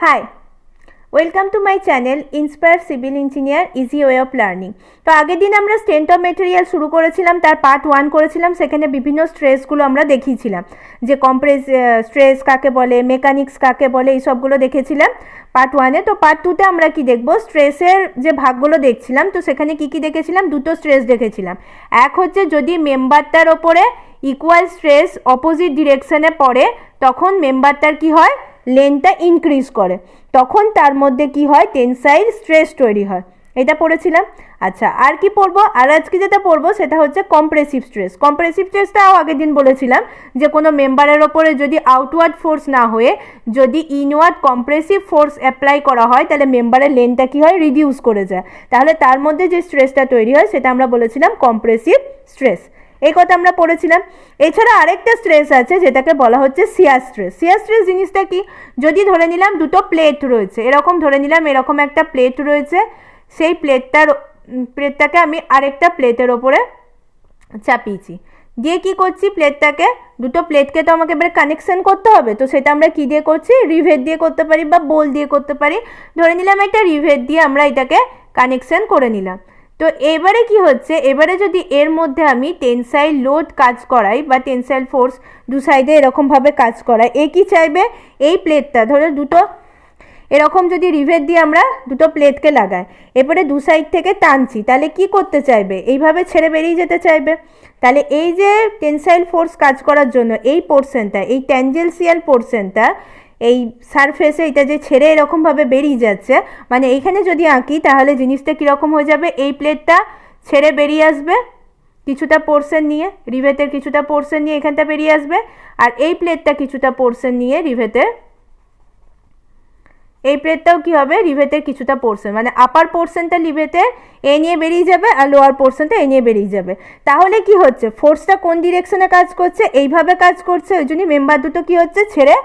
High, welcome to my channel inspire civil engineer easy way of learning. তো আগের দিন আমরা স্ট্রেংথ অফ মেটেরিয়াল শুরু করেছিলাম, তার পার্ট 1 করেছিলাম। সেখানে বিভিন্ন স্ট্রেসগুলো আমরা দেখিয়েছিলাম, যে কম্প্রেস স্ট্রেস কাকে বলে, মেকানিক্স কাকে বলে, এই সবগুলো দেখেছিলাম পার্ট 1-এ। তো পার্ট 2-তে আমরা কি দেখব, স্ট্রেসের যে ভাগগুলো দেখছিলাম। তো সেখানে কি কি দেখেছিলাম, দুটো স্ট্রেস দেখেছিলাম। এক হচ্ছে যদি মেম্বারটার ওপরে ইকুয়াল স্ট্রেস অপোজিট ডিরেকশনে পড়ে, তখন মেম্বারটার কি হয়, লেন্থটা ইনক্রিজ করে, তখন তার মধ্যে কি হয়, টেনসাইল স্ট্রেস তৈরি হয়। এটা পড়েছিলাম। আচ্ছা, আর কি পড়বো, আর আজকে যেটা পড়বো সেটা হচ্ছে কম্প্রেসিভ স্ট্রেস। কম্প্রেসিভ স্ট্রেসটাও আগের দিন বলেছিলাম যে কোনো মেম্বারের ওপরে যদি আউটওয়ার্ড ফোর্স না হয়ে যদি ইনওয়ার্ড কম্প্রেসিভ ফোর্স অ্যাপ্লাই করা হয়, তাহলে মেম্বারের লেন্থটা কি হয়, রিডিউস করে যায়। তাহলে তার মধ্যে যে স্ট্রেসটা তৈরি হয় সেটা আমরা বলেছিলাম কম্প্রেসিভ স্ট্রেস। এই কথা আমরা পড়েছিলাম। এছাড়া আরেকটা স্ট্রেস আছে যেটাকে বলা হচ্ছে শিয়ার স্ট্রেস। শিয়ার স্ট্রেস জিনিসটা কি, যদি ধরে নিলাম দুটো প্লেট রয়েছে, এরকম ধরে নিলাম এরকম একটা প্লেট রয়েছে, সেই প্লেটটাকে আমি আরেকটা প্লেটের ওপরে চাপিয়েছি, দিয়ে কি করছি, দুটো প্লেটকে তো আমাকে এবারে কানেকশন করতে হবে। তো সেটা আমরা কি দিয়ে করছি, রিভেট দিয়ে করতে পারি বা বোল দিয়ে করতে পারি। ধরে নিলাম একটা রিভেট দিয়ে আমরা এটাকে কানেকশন করে নিলাম। তো এবারে কি হচ্ছে, এবারে যদি এর মধ্যে আমি টেনসাইল লোড কাজ করাই বা টেনসাইল ফোর্স দু সাইডে এরকমভাবে কাজ করাই, এ কি চাইবে, এই প্লেটটা ধরো দুটো এরকম যদি রিভেট দিয়ে আমরা দুটো প্লেটকে লাগাই, এবারে দু সাইড থেকে টানছি, তাহলে কি করতে চাইবে, এইভাবে ছেড়ে বেরিয়ে যেতে চাইবে। তাহলে এই যে টেনসাইল ফোর্স কাজ করার জন্য এই পোর্শনটা, এই ট্যানজেন্সিয়াল পোর্শনটা, এই সারফেসে এটা যে ছেড়ে এরকমভাবে বেরিয়ে যাচ্ছে, মানে এইখানে যদি আঁকি তাহলে জিনিসটা কীরকম হয়ে যাবে, এই প্লেটটা ছেড়ে বেরিয়ে আসবে কিছুটা পোর্শন নিয়ে, রিভেটের কিছুটা পোর্শন নিয়ে এখানটা বেরিয়ে আসবে, আর এই প্লেটটা কিছুটা পোর্শন নিয়ে এই প্লেটটাও কি হবে, রিভেটের কিছুটা পোর্শন, মানে আপার পোর্শনটা রিভেটের এ নিয়ে বেরিয়ে যাবে আর লোয়ার পোর্শনটা এ নিয়ে বেরিয়ে যাবে। তাহলে কি হচ্ছে, ফোর্সটা কোন ডিরেকশনে কাজ করছে, এইভাবে কাজ করছে, ওই জন্যই মেম্বার দুটো কি হচ্ছে, ছেড়ে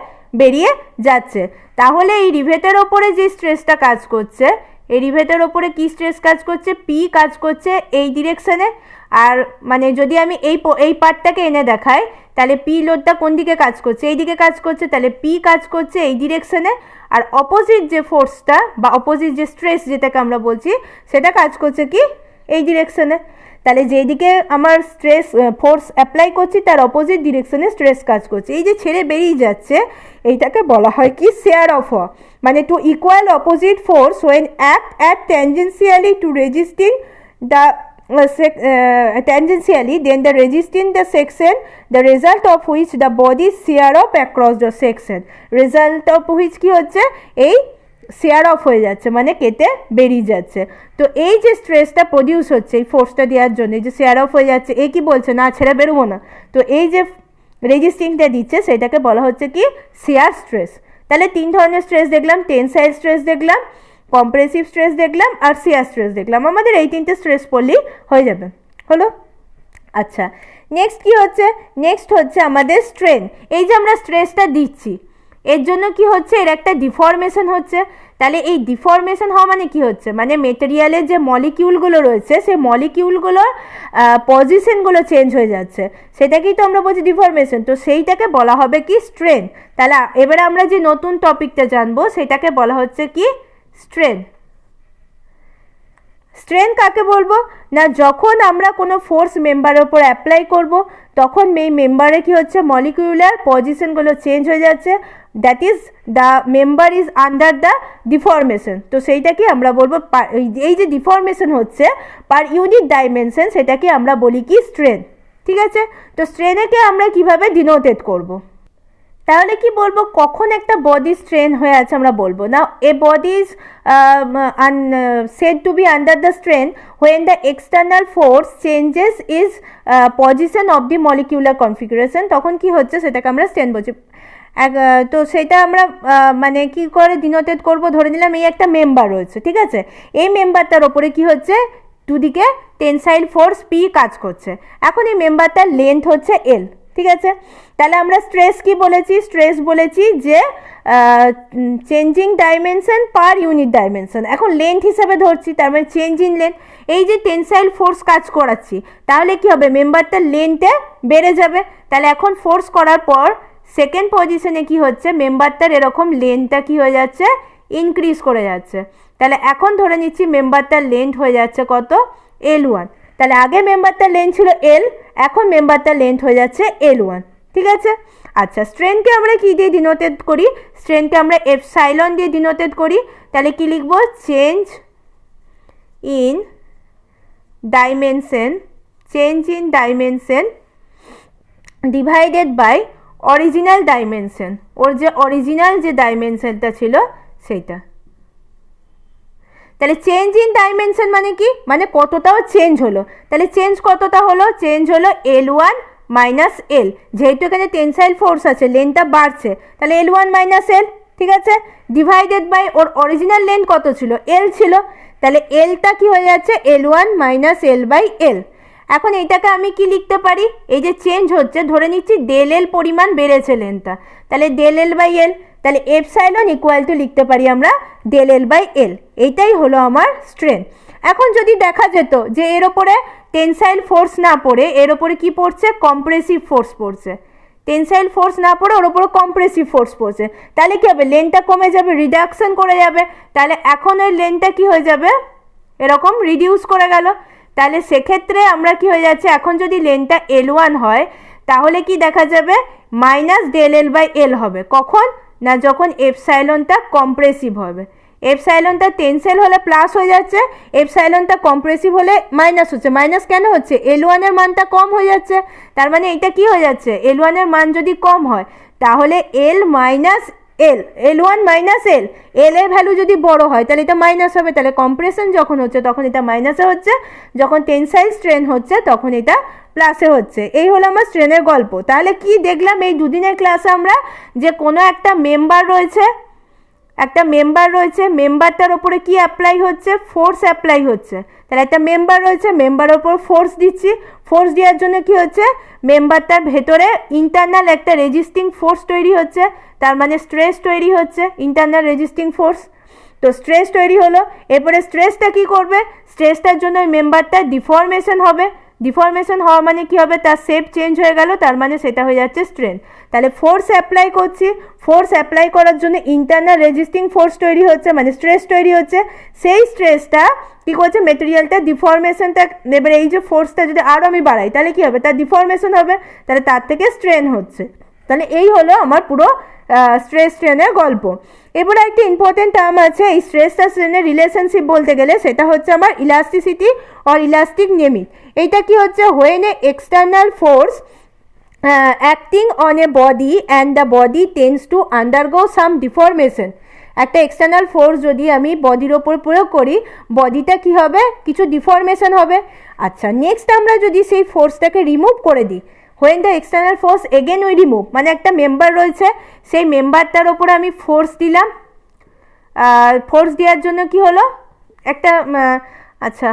বেরিয়ে যাচ্ছে। তাহলে এই রিভেটের ওপরে যে স্ট্রেসটা কাজ করছে, এই রিভেটের ওপরে কি স্ট্রেস কাজ করছে, পি কাজ করছে এই ডিরেকশনে। আর মানে যদি আমি এই পার্টটাকে এনে দেখাই, তাহলে পি লোডটা কোন দিকে কাজ করছে, এই দিকে কাজ করছে, তাহলে পি কাজ করছে এই ডিরেকশনে। আর অপোজিট যে ফোর্সটা বা অপোজিট যে স্ট্রেস যেটাকে আমরা বলছি, সেটা কাজ করছে কি এই ডিরেকশনে। তাহলে যেদিকে আমার ফোর্স অ্যাপ্লাই করছি তার অপোজিট ডিরেকশনে স্ট্রেস কাজ করছে। এই যে ছেড়ে বেরিয়ে যাচ্ছে, এইটাকে বলা হয় কি শেয়ার অফ হওয়া, মানে two equal opposite force when act tangentially to resisting the tangentially, then the resisting the section, the result of which the body shear off across the section, result of which কি হচ্ছে, এই share of হয়ে যাচ্ছে, মানে কেটে বেরিয়ে যাচ্ছে। তো এই যে স্ট্রেসটা প্রডিউস হচ্ছে এই ফোর্সটা দেওয়ার জন্য, যে শেয়ার অফ হয়ে যাচ্ছে, এ কি বলছে, না ছেড়ে বেরোবো না, তো এই যে রেজিস্টিংটা দিচ্ছে সেটাকে বলা হচ্ছে কি শিয়ার স্ট্রেস। তাহলে তিন ধরনের স্ট্রেস দেখলাম, টেনসাইল স্ট্রেস দেখলাম, কম্প্রেসিভ স্ট্রেস দেখলাম, আর শিয়ার স্ট্রেস দেখলাম। আমাদের এই তিনটে স্ট্রেস পড়লেই হয়ে যাবে, হলো। আচ্ছা, নেক্সট কি হচ্ছে, নেক্সট হচ্ছে আমাদের স্ট্রেন। এই যে আমরা স্ট্রেসটা দিচ্ছি, এর জন্য কি হচ্ছে, এর একটা ডিফর্মেশন হচ্ছে। তাহলে এই ডিফর্মেশন হওয়া মানে কি হচ্ছে, মানে মেটেরিয়ালের যে মলিকিউলগুলো রয়েছে সেই মলিকিউলগুলোর পজিশনগুলো চেঞ্জ হয়ে যাচ্ছে, সেটাকেই তো আমরা বলছি ডিফর্মেশন। তো সেইটাকে বলা হবে কি স্ট্রেন। তাহলে এবারে আমরা যে নতুন টপিকটা জানবো সেটাকে বলা হচ্ছে কি স্ট্রেন। স্ট্রেন কাকে বলবো না, যখন আমরা কোনো ফোর্স মেম্বারের উপর অ্যাপ্লাই করব, তখন এই মেম্বারে কি হচ্ছে, মলিকিউলার পজিশনগুলো চেঞ্জ হয়ে যাচ্ছে, that is the member is under the deformation. তো সেইটাকে আমরা বলবো, এই যে ডিফর্মেশন হচ্ছে পার ইউনিট ডাইমেনশন, সেটাকে আমরা বলি কি স্ট্রেন। ঠিক আছে, তো স্ট্রেনকে আমরা কিভাবে ডিনোটেড করব, তাহলে কি বলবো, কখন একটা বডি স্ট্রেন হয়ে আছে আমরা বলবো না, a body is said to be under the strain when the external force changes its position of the molecular configuration, তখন কি হচ্ছে সেটাকে আমরা স্ট্রেন বলছি। তো সেটা আমরা মানে কি করে ডিনোটেড করব, ধরে নিলাম এই একটা মেম্বার রয়েছে, ঠিক আছে, এই মেম্বারটার ওপরে কি হচ্ছে, দুদিকে টেনসাইল ফোর্স পি কাজ করছে। এখন এই মেম্বারটার লেন্থ হচ্ছে এল, ঠিক আছে। তাহলে আমরা স্ট্রেস কি বলেছি, স্ট্রেস বলেছি যে changing dimension per unit dimension. এখন লেন্থ হিসাবে ধরছি, তার মানে চেঞ্জ ইন লেন্থ। এই যে টেনসাইল ফোর্স কাজ করাচ্ছি, তাহলে কি হবে, মেম্বারটার লেন্থে বেড়ে যাবে। তাহলে এখন ফোর্স করার পর সেকেন্ড পজিশনে কি হচ্ছে, মেম্বারটার এরকম লেন্থটা কি হয়ে যাচ্ছে, ইনক্রিজ করে যাচ্ছে। তাহলে এখন ধরে নিচ্ছি মেম্বারটার লেন্থ হয়ে যাচ্ছে কত, L1। তাহলে আগে মেম্বারটার লেন্থ ছিল L, এখন মেম্বারটার লেন্থ হয়ে যাচ্ছে L1। ঠিক আছে। আচ্ছা, স্ট্রেনকে আমরা কি দিয়ে ডিনোটেড করি, স্ট্রেনকে আমরা এপসাইলন দিয়ে ডিনোটেড করি। তাহলে কি লিখবো, change in dimension, change in dimension divided by original dimension, or যে অরিজিনাল যে ডাইমেনশনটা ছিল সেইটা। তাহলে চেঞ্জ ইন ডাইমেনশন মানে কি, মানে কতটাও চেঞ্জ হলো। তাহলে চেঞ্জ কতটা হলো, চেঞ্জ হলো L1 মাইনাস L, যেহেতু এখানে টেনসাইল ফোর্স আছে, লেন্থটা বাড়ছে, তাহলে L1 মাইনাস L। ঠিক আছে, ডিভাইডেড বাই ওর অরিজিনাল লেন্থ কত ছিল, L ছিল, তাহলে Lটা কি হয়ে যাচ্ছে, L1 minus L by L। এখন এইটাকে আমি কি লিখতে পারি, এই যে চেঞ্জ হচ্ছে, ধরে নিচ্ছি ডেল এল পরিমাণ বেড়েছে লেন্থটা, তাহলে ডেল এল বাই এল, তাহলে এপসাইলন ইকুয়াল টু লিখতে পারি আমরা ডেল এল বাই এল। এইটাই হলো আমার স্ট্রেন। এখন যদি দেখা যেত যে এর ওপরে টেনসাইল ফোর্স না পড়ে এর ওপরে কি পড়ছে, কম্প্রেসিভ ফোর্স পড়ছে, টেনসাইল ফোর্স না পড়ে ওর ওপরে কম্প্রেসিভ ফোর্স পড়ছে, তাহলে কি হবে, লেন্থটা কমে যাবে, রিডাকশন করে যাবে। তাহলে এখন ওই লেন্থটা কি হয়ে যাবে, এরকম রিডিউস করে গেল। তাহলে সেক্ষেত্রে আমরা কি হয়ে যাচ্ছে, এখন যদি লেন্থটা L1 হয় তাহলে কি দেখা যাবে, minus del L by L হবে। কখন না, যখন এপসাইলনটা কম্প্রেসিভ হবে। এপসাইলনটা টেনসাইল হলে প্লাস হয়ে যাচ্ছে, এপসাইলনটা কম্প্রেসিভ হলে মাইনাস হচ্ছে। মাইনাস কেন হচ্ছে, L1 এর মানটা কম হয়ে যাচ্ছে, তার মানে এটা কি হয়ে যাচ্ছে, L1 এর মান যদি কম হয় তাহলে L minus L, L1 minus L, L এর ভ্যালু যদি বড় হয় তাহলে এটা মাইনাস হবে। তাহলে কম্প্রেশন যখন হচ্ছে তখন এটা মাইনাসে হচ্ছে, যখন টেনসাইল স্ট্রেন হচ্ছে তখন এটা প্লাসে হচ্ছে। এই হলো আমার স্ট্রেনের গল্প। তাহলে কি দেখলাম এই দুদিনের ক্লাসে আমরা, যে কোনো একটা মেম্বার রয়েছে, একটা মেম্বার রয়েছে, মেম্বারটার ওপরে কি অ্যাপ্লাই হচ্ছে, ফোর্স অ্যাপ্লাই হচ্ছে। তাহলে একটা মেম্বার রয়েছে, মেম্বারের ওপর ফোর্স দিচ্ছি, ফোর্স দেওয়ার জন্য কি হচ্ছে, মেম্বারটার ভেতরে ইন্টারনাল একটা রেজিস্টিং ফোর্স তৈরি হচ্ছে, তার মানে স্ট্রেস তৈরি হচ্ছে, ইন্টারনাল রেজিস্টিং ফোর্স। তো স্ট্রেস তৈরি হলো, এরপরে স্ট্রেসটা কি করবে, স্ট্রেসটার জন্য ওই মেম্বারটার ডিফর্মেশন হবে, ডিফর্মেশন হওয়া মানে কি হবে, তার শেপ চেঞ্জ হয়ে গেল, তার মানে সেটা হয়ে যাচ্ছে স্ট্রেন। তাহলে ফোর্স অ্যাপ্লাই করছি, ফোর্স অ্যাপ্লাই করার জন্য ইন্টারনাল রেজিস্টিং ফোর্স তৈরি হচ্ছে, মানে স্ট্রেস তৈরি হচ্ছে। সেই স্ট্রেসটা কী করছে, মেটেরিয়ালটা ডিফর্মেশনটা, এবারে এই যে ফোর্সটা যদি আরও আমি বাড়াই তাহলে কী হবে, তার ডিফর্মেশন হবে, তাহলে তার থেকে স্ট্রেন হচ্ছে। তাহলে এই হলো আমার পুরো স্ট্রেস স্ট্রেনের গল্প। এরপরে একটা ইম্পর্টেন্ট টার্ম আছে এই স্ট্রেস আর স্ট্রেনের রিলেশনশিপ বলতে গেলে, সেটা হচ্ছে আমার ইলাস্টিসিটি অর ইলাস্টিক লিমিট। এইটা কি হচ্ছে, when a external force acting on a body and the body tends to undergo some deformation. একটা এক্সটার্নাল ফোর্স যদি আমি বডির ওপর প্রয়োগ করি, বডিটা কি হবে, কিছু ডিফরমেশন হবে। আচ্ছা, নেক্সট আমরা যদি সেই ফোর্সটাকে রিমুভ করে দিই, when the external force again we remove, মানে একটা মেম্বার রয়েছে, সেই মেম্বারটার ওপরে আমি ফোর্স দিলাম, ফোর্স দেওয়ার জন্য কি হলো একটা, আচ্ছা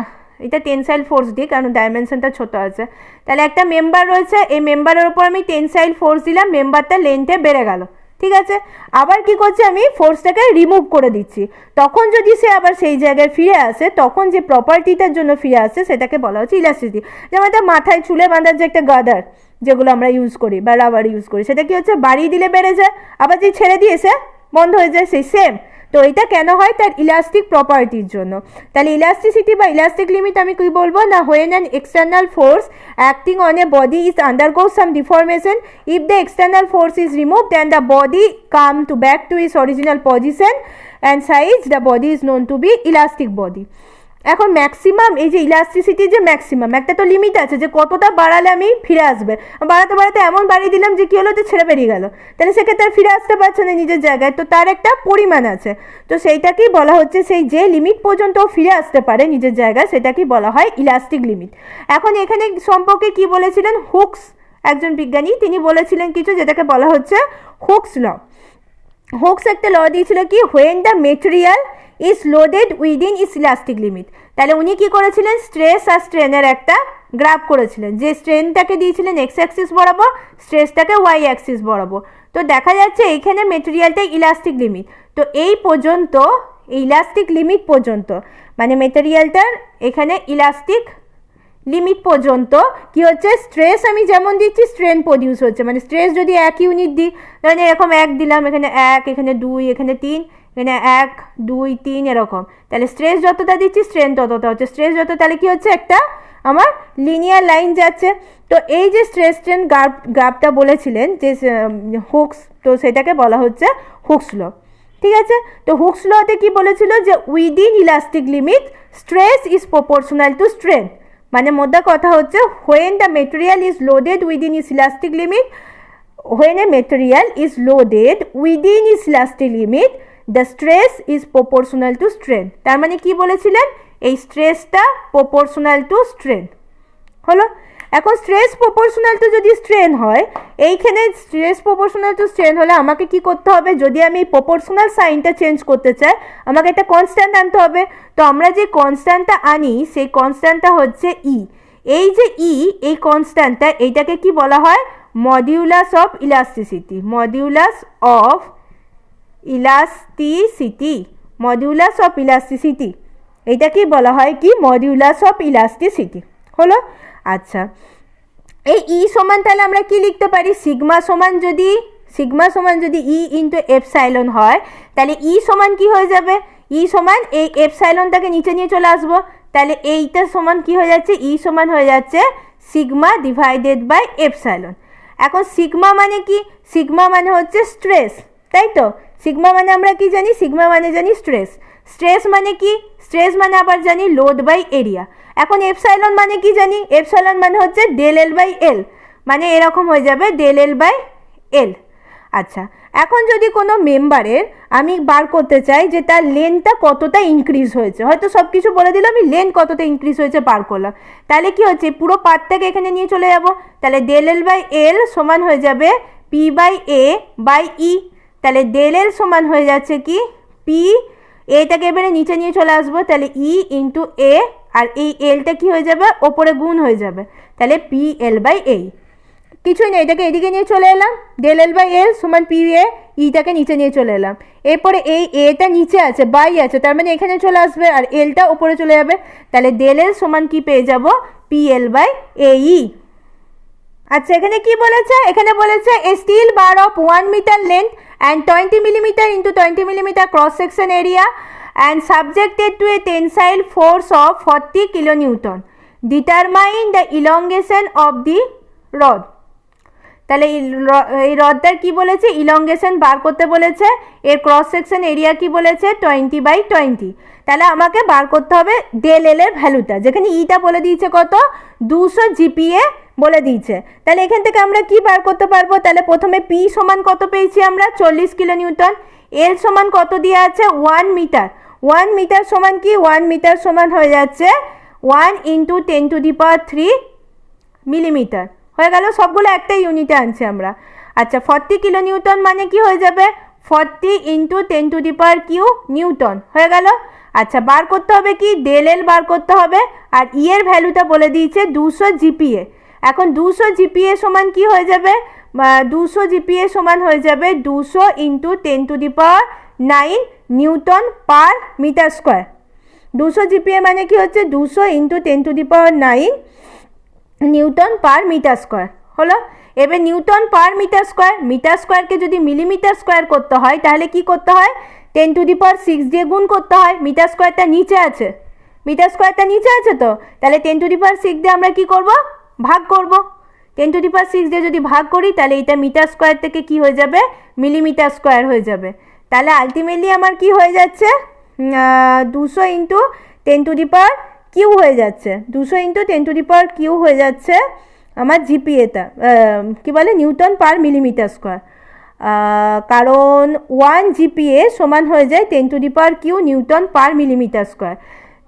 এটা টেনসাইল ফোর্স দিই কারণ ডাইমেনশনটা ছোট আছে। তাহলে একটা মেম্বার রয়েছে, এই মেম্বারের ওপর আমি টেনসাইল ফোর্স দিলাম, মেম্বারটা লেন্থে বেড়ে গেল, ঠিক আছে। আবার কি করছি, আমি ফোর্সটাকে রিমুভ করে দিচ্ছি, তখন যদি সে আবার সেই জায়গায় ফিরে আসে, তখন যে প্রপার্টিটার জন্য ফিরে আসে সেটাকে বলা হচ্ছে ইলাস্টিসিটি। যেমন একটা মাথায় চুলে বাঁধার যে একটা গাদার যেগুলো আমরা ইউজ করি বা রাবার ইউজ করি, সেটা কি হচ্ছে, বাড়িয়ে দিলে বেড়ে যায়, আবার যে ছেড়ে দিয়ে এসে বন্ধ হয়ে যায়, সেই সেম। তো এটা কেন হয়, তার ইলাস্টিক প্রপার্টির জন্য। তাহলে ইলাস্টিসিটি বা ইলাস্টিক লিমিট আমি কি বলবো না, when an external force acting on a body is undergo some deformation, if the external force is removed and the body come to back to its original position and size, the body is known to be elastic body. এখন maximum, এই যে ইলাস্টিসিটির যে maximum একটা তো limit আছে, যে কতটা বাড়ালে আমি ফিরে আসবে, বাড়াতে বাড়াতে এমন বাড়িয়ে দিলাম যে কী হলো, যে ছেড়ে বেরিয়ে গেল, তাহলে সেক্ষেত্রে আর ফিরে আসতে পারছে না নিজের জায়গায়, তো তার একটা পরিমাণ আছে। তো সেইটাকেই বলা হচ্ছে, সেই যে লিমিট পর্যন্ত ফিরে আসতে পারে নিজের জায়গায় সেটাকেই বলা হয় ইলাস্টিক লিমিট। এখন এখানে সম্পর্কে কি বলেছিলেন, হুকস একজন বিজ্ঞানী, তিনি বলেছিলেন কিছু যেটাকে বলা হচ্ছে হুকস ল। হুকস একটা ল দিয়েছিল কি, when the material is loaded within it's elastic limit. তাহলে উনি কি করেছিলেন, স্ট্রেস আর স্ট্রেনের একটা গ্রাফ করেছিলেন, যে স্ট্রেনটাকে দিয়েছিলেন এক্স অ্যাক্সিস বরাবর, স্ট্রেসটাকে ওয়াই অ্যাক্সিস বরাবর। তো দেখা যাচ্ছে এইখানে মেটেরিয়ালটাই ইলাস্টিক লিমিট। তো এই পর্যন্ত, এই ইলাস্টিক লিমিট পর্যন্ত, মানে মেটেরিয়ালটার এখানে ইলাস্টিক লিমিট পর্যন্ত কি হচ্ছে, স্ট্রেস আমি যেমন দিচ্ছি স্ট্রেন প্রডিউস হচ্ছে। মানে স্ট্রেস যদি 1 ইউনিট দিই, ধরেন এরকম 1 দিলাম, এখানে 1, এখানে 2, এখানে 3, এখানে 1, 2, 3 এরকম, তাহলে স্ট্রেস যতটা দিচ্ছি স্ট্রেন ততটা হচ্ছে। স্ট্রেস যত, তাহলে কি হচ্ছে, একটা আমার লিনিয়ার লাইন যাচ্ছে। তো এই যে স্ট্রেস স্ট্রেন গ্রাফটা বলেছিলেন যে হুকস, তো সেটাকে বলা হচ্ছে হুকস ল। ঠিক আছে, তো হুকস লতে কি বলেছিল যে within elastic limit stress is proportional to strain. মানে মোদ্দা কথা হচ্ছে when the material is loaded within is elastic limit, when a material is loaded within its elastic limit the stress is proportional to strain। তার মানে কি বলেছিলেন, এই স্ট্রেসটা প্রপোর্শনাল টু স্ট্রেন হলো। এখন স্ট্রেস প্রপোর্শনাল টু যদি স্ট্রেন হয়, এইখানে স্ট্রেস প্রপোর্শনাল টু স্ট্রেন হলে আমাকে কি করতে হবে, যদি আমি প্রপোর্শনাল সাইনটা চেঞ্জ করতে চাই আমাকে একটা কনস্ট্যান্ট আনতে হবে। তো আমরা যে কনস্ট্যান্টটা আনি সেই কনস্ট্যান্টটা হচ্ছে ই। এই যে ই, এই কনস্ট্যান্টটা, এইটাকে কি বলা হয়, modulus of elasticity. Modulus of elasticity, modulus of elasticity, এইটা কি বলা হয়, কি মডিউলাস অফ ইলাস্টিসিটি হলো। আচ্ছা, এই ই সমান তাহলে আমরা কি লিখতে পারি, সিগমা সমান যদি ই ইন্টু এপসাইলন হয়, তাহলে ই সমান কি হয়ে যাবে, ই সমান এই এপসাইলনটাকে নিচে নিয়ে চলে আসবো, তাহলে এইটা সমান কি হয়ে যাচ্ছে, ই সমান হয়ে যাচ্ছে সিগমা ডিভাইডেড বাই এপসাইলন। এখন সিগমা মানে কি, সিগমা মানে হচ্ছে স্ট্রেস, তাই তো। সিগমা মানে আমরা কি জানি, সিগমা মানে জানি স্ট্রেস। স্ট্রেস মানে কি, স্ট্রেস মানে আবার জানি লোড বাই এরিয়া। এখন এপসাইলন মানে কি জানি, এপসাইলন মানে হচ্ছে ডেল এল বাই এল, মানে এরকম হয়ে যাবে ডেল এল বাই এল। আচ্ছা, এখন যদি কোনো মেম্বারের আমি বার করতে চাই যে তার লেন্থটা কতটা ইনক্রিজ হয়েছে, হয়তো সব কিছু বলে দিলাম, আমি লেন্থ কতটা ইনক্রিজ হয়েছে বার করলাম, তাহলে কি হচ্ছে, পুরো পার্টটাকে এখানে নিয়ে চলে যাব, তাহলে ডেল এল বাই এল সমান হয়ে যাবে পি বাই এ বাই ই। তাহলে ডেল এল সমান হয়ে যাচ্ছে কি পি, এটাকে এবারে নিচে নিয়ে চলে আসবো, তাহলে ই ইন্টু এ, আর এই এলটা কি হয়ে যাবে, ওপরে গুণ হয়ে যাবে, তাহলে পি এল বাই এ। কিছুই নেই, এটাকে এদিকে নিয়ে চলে এলাম, ডেল এল বাই এল সমান পি এ, ইটাকে নিচে নিয়ে চলে এলাম। এরপরে এই এটা নিচে আছে, বাই আছে, তার মানে এখানে চলে আসবে, আর এলটা ওপরে চলে যাবে, তাহলে ডেল এল সমান কি পেয়ে যাব, পি এল বাই এ ই। আচ্ছা, এখানে কি বলেছে, এখানে বলেছে a steel bar of 1 metre length and 20 millimeter into 20 millimeter cross section area and subjected to a tensile force of 40 kilonewton. Determine the elongation of the rod. তাহলে এই রডটার কি বলেছে, ইলংগেশন বার করতে বলেছে, এর ক্রস সেকশন এরিয়া কি বলেছে 20/20। তাহলে আমাকে বার করতে হবে ডেল এল এর ভ্যালুটা, যেখানে ইটা বলে দিয়েছে কত, 200 জিপিএ বলে দিয়েছে। তাহলে এখান থেকে আমরা কি বার করতে পারবো, তাহলে প্রথমে পি সমান কত পেয়েছি আমরা 40 কিলো নিউটন, এল সমান কত দিয়ে আছে 1 মিটার। 1 মিটার সমান কি, 1 মিটার সমান হয়ে যাচ্ছে 1 × 10⁻³ মিলিমিটার হয়ে গেল, সবগুলো একটা ইউনিটে আনছি আমরা। আচ্ছা, 40 কিলো নিউটন মানে কি হয়ে যাবে 40 × 10⁻³ নিউটন হয়ে গেল। আচ্ছা, বার করতে হবে কি, ডেল এল বার করতে হবে, আর ই এর ভ্যালুটা বলে দিয়েছে 200 জিপিএ। এখন 200 জিপিএ সমান কি হয়ে যাবে, 200 জিপিএ সমান হয়ে যাবে 200 × 10⁹ newton per metre square. 200 GPa মানে কি হচ্ছে 200 × 10⁹ নিউটন পার মিটার স্কোয়ার হলো। এবার নিউটন পার মিটার স্কোয়ারকে যদি মিলিমিটার স্কোয়ার করতে হয় তাহলে কি করতে হয়, 10⁶ দিয়ে গুণ করতে হয়। মিটার স্কোয়ারটা নিচে আছে, তো তাহলে 10⁶ দিয়ে আমরা কি করব, ভাগ করব। 10⁶ দিয়ে যদি ভাগ করি তাহলে এটা মিটার স্কোয়ার থেকে কি হয়ে যাবে, মিলিমিটার স্কোয়ার হয়ে যাবে। তাহলে আলটিমেটলি আমার কি হয়ে যাচ্ছে, 200 × 10⁻³ হয়ে যাচ্ছে, 200 × 10⁻³ হয়ে যাচ্ছে আমার জিপিএটা, কি বলে, নিউটন পার মিলিমিটার স্কোয়ার। কারণ 1 জিপিএ সমান হয়ে যায় 10⁻³ নিউটন পার মিলিমিটার স্কোয়ার।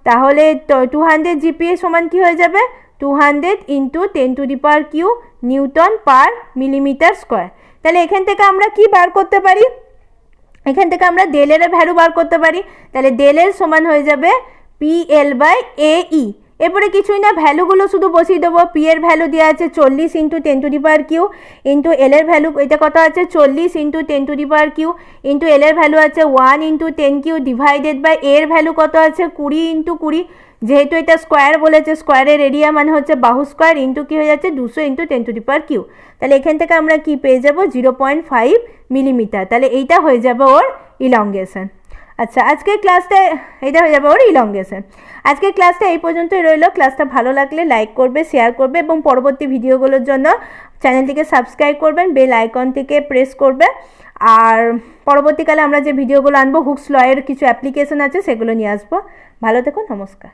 তাহলে 200 জিপিএ সমান কি হয়ে যাবে, 200 × 10⁻³ নিউটন পার মিলিমিটার স্কোয়ার। তাহলে এখান থেকে আমরা কি বার করতে পারি, এখান থেকে আমরা ডেল এর ভ্যালু বার করতে পারি। তাহলে ডেল এর সমান হয়ে যাবে PL/AE। এরপরে কিছুই না, ভ্যালুগুলো শুধু বসিয়ে দেবো। পি এর ভ্যালু দেওয়া আছে 40 × 10⁻³ ইন্টু এল এর ভ্যালু এটা কত আছে 40 × 10⁻³ ইন্টু এল এর ভ্যালু আছে 1 × 10³ ডিভাইডেড বাই এর ভ্যালু কত আছে 20 × 20। যেহেতু এটা স্কোয়ার বলেছে, স্কোয়ারের এরিয়া মানে হচ্ছে বাহু স্কোয়ার ইন্টু কী হয়ে যাচ্ছে 200 ইন্টু 10⁻³ তাহলে এখান থেকে আমরা কি পেয়ে যাব 0.5 মিলিমিটার। তাহলে এইটা হয়ে যাবে ওর ইলংগেশন। আচ্ছা আজকের ক্লাসটা এটা হয়ে যাবে ওর ইলংগেশন। আজকের ক্লাসটা এই পর্যন্তই রইল। ক্লাসটা ভালো লাগলে লাইক করবে, শেয়ার করবে এবং পরবর্তী ভিডিওগুলোর জন্য চ্যানেলটিকে সাবস্ক্রাইব করবেন, বেল আইকনটিকে প্রেস করবে। আর পরবর্তীকালে আমরা যে ভিডিওগুলো আনবো হুকস ল এর কিছু অ্যাপ্লিকেশন আছে সেগুলো নিয়ে আসবো। ভালো থেকো, নমস্কার।